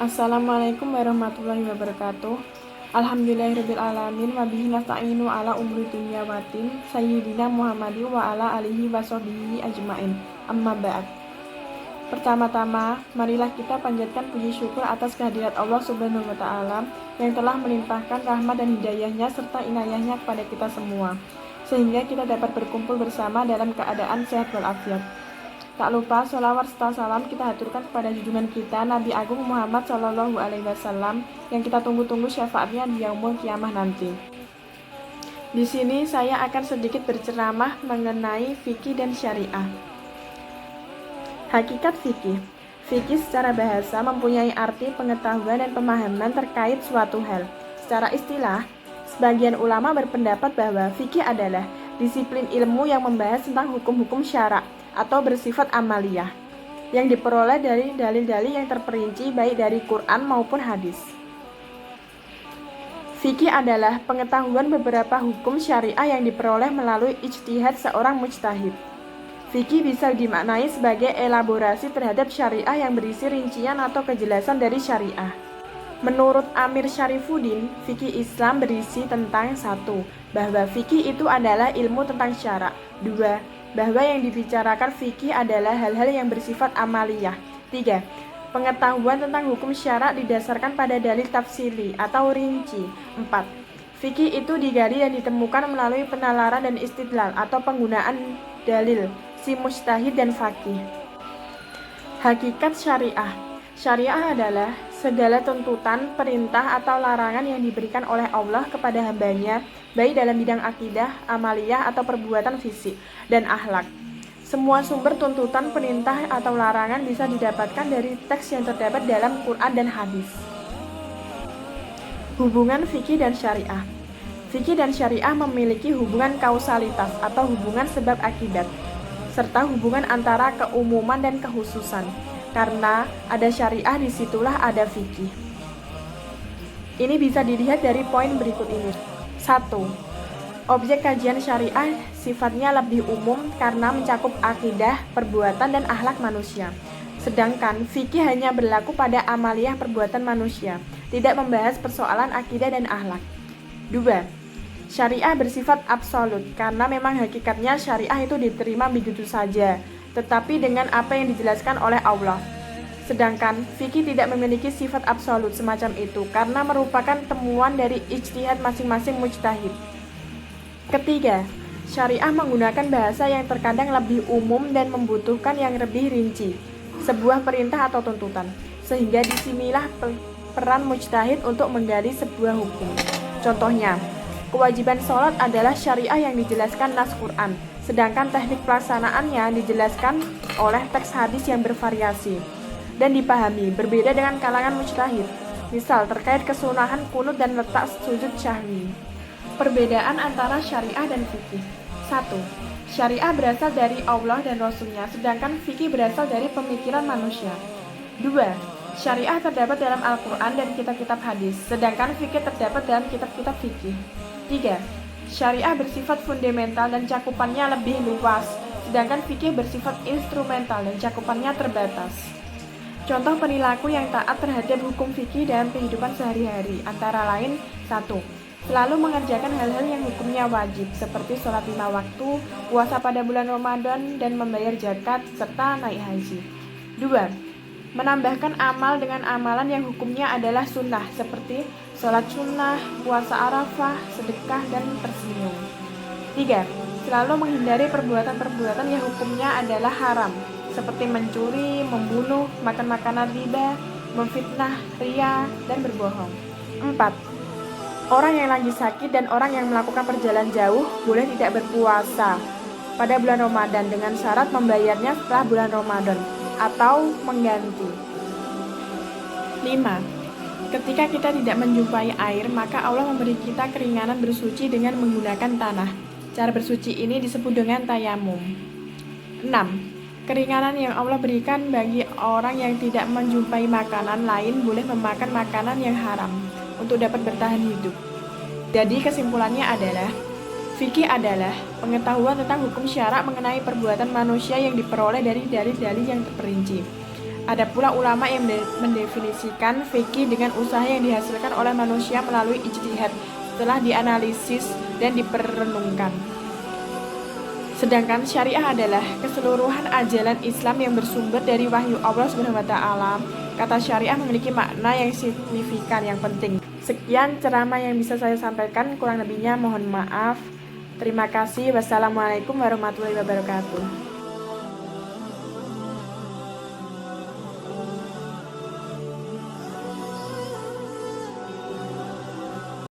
Assalamualaikum warahmatullahi wabarakatuh. Alhamdulillahirrabbilalamin wabihi nasta'inu ala umri dunya watin Sayyidina Muhammadi wa ala alihi wa sahbihi ajma'in. Amma ba'd. Pertama-tama, marilah kita panjatkan puji syukur atas kehadirat Allah Subhanahu wa Ta'ala yang telah melimpahkan rahmat dan hidayahnya serta inayahnya kepada kita semua, sehingga kita dapat berkumpul bersama dalam keadaan sehat walafiat. Tak lupa sholawat serta salam kita haturkan kepada junjungan kita Nabi Agung Muhammad Shallallahu Alaihi Wasallam yang kita tunggu-tunggu syafaatnya di yaumul kiamah nanti. Di sini saya akan sedikit berceramah mengenai fikih dan syariah. Hakikat fikih. Fikih secara bahasa mempunyai arti pengetahuan dan pemahaman terkait suatu hal. Secara istilah, sebagian ulama berpendapat bahwa fikih adalah disiplin ilmu yang membahas tentang hukum-hukum syara atau bersifat amaliyah yang diperoleh dari dalil-dalil yang terperinci baik dari Quran maupun hadis. Fikih adalah pengetahuan beberapa hukum syariah yang diperoleh melalui ijtihad seorang mujtahid. Fikih bisa dimaknai sebagai elaborasi terhadap syariah yang berisi rincian atau kejelasan dari syariah. Menurut Amir Syarifuddin, fikih Islam berisi tentang 1. Bahwa fikih itu adalah ilmu tentang syara. 2. Bahwa yang dibicarakan fikih adalah hal-hal yang bersifat amaliyah. 3. Pengetahuan tentang hukum syara didasarkan pada dalil tafsili atau rinci. 4. Fikih itu digali dan ditemukan melalui penalaran dan istidlal atau penggunaan dalil si mujtahid dan faqih. Hakikat syariah. Syariah adalah segala tuntutan, perintah, atau larangan yang diberikan oleh Allah kepada hambanya, baik dalam bidang akidah, amaliyah, atau perbuatan fisik, dan akhlak. Semua sumber tuntutan, perintah, atau larangan bisa didapatkan dari teks yang terdapat dalam Quran dan hadis. Hubungan fikih dan syariah. Fikih dan syariah memiliki hubungan kausalitas atau hubungan sebab akibat, serta hubungan antara keumuman dan kekhususan. Karena ada syariah, disitulah ada fikih. Ini bisa dilihat dari poin berikut ini. 1. Objek kajian syariah sifatnya lebih umum karena mencakup akidah, perbuatan, dan akhlak manusia. Sedangkan fikih hanya berlaku pada amaliyah perbuatan manusia, tidak membahas persoalan akidah dan akhlak. 2. Syariah bersifat absolut karena memang hakikatnya syariah itu diterima begitu saja, tetapi dengan apa yang dijelaskan oleh Allah. Sedangkan fikih tidak memiliki sifat absolut semacam itu karena merupakan temuan dari ijtihad masing-masing mujtahid. Ketiga, syariah menggunakan bahasa yang terkadang lebih umum dan membutuhkan yang lebih rinci, sebuah perintah atau tuntutan, sehingga disinilah peran mujtahid untuk menggali sebuah hukum. Contohnya, kewajiban sholat adalah syariah yang dijelaskan nas Quran, sedangkan teknik pelaksanaannya dijelaskan oleh teks hadis yang bervariasi dan dipahami berbeda dengan kalangan mujtahid. Misal terkait kesunahan kunut dan letak sujud syahwi. Perbedaan antara syariah dan fikih. 1. Syariah berasal dari Allah dan Rasulnya, sedangkan fikih berasal dari pemikiran manusia. 2. Syariah terdapat dalam Al-Quran dan kitab-kitab hadis, sedangkan fikih terdapat dalam kitab-kitab fikih. 3. Syariah bersifat fundamental dan cakupannya lebih luas, sedangkan fikih bersifat instrumental dan cakupannya terbatas. Contoh perilaku yang taat terhadap hukum fikih dalam kehidupan sehari-hari antara lain: 1. Selalu mengerjakan hal-hal yang hukumnya wajib seperti sholat 5 waktu, puasa pada bulan Ramadan, dan membayar zakat serta naik haji. 2. Menambahkan amal dengan amalan yang hukumnya adalah sunnah seperti sholat sunnah, puasa Arafah, sedekah, dan tersenyum. 3. Selalu menghindari perbuatan-perbuatan yang hukumnya adalah haram seperti mencuri, membunuh, makan makanan riba, memfitnah, ria, dan berbohong. 4. Orang yang lagi sakit dan orang yang melakukan perjalanan jauh boleh tidak berpuasa pada bulan Ramadan dengan syarat membayarnya setelah bulan Ramadan atau mengganti. 5. Ketika kita tidak menjumpai air, maka Allah memberi kita keringanan bersuci dengan menggunakan tanah. Cara bersuci ini disebut dengan tayamum. 6. Keringanan yang Allah berikan bagi orang yang tidak menjumpai makanan lain boleh memakan makanan yang haram untuk dapat bertahan hidup. Jadi kesimpulannya adalah, fikih adalah pengetahuan tentang hukum syara mengenai perbuatan manusia yang diperoleh dari dalil-dalil yang terperinci. Ada pula ulama yang mendefinisikan fikih dengan usaha yang dihasilkan oleh manusia melalui ijtihad setelah dianalisis dan diperenungkan. Sedangkan syariah adalah keseluruhan ajaran Islam yang bersumber dari wahyu Allah SWT. Kata syariah memiliki makna yang signifikan, yang penting. Sekian ceramah yang bisa saya sampaikan, kurang lebihnya mohon maaf. Terima kasih. Wassalamualaikum warahmatullahi wabarakatuh.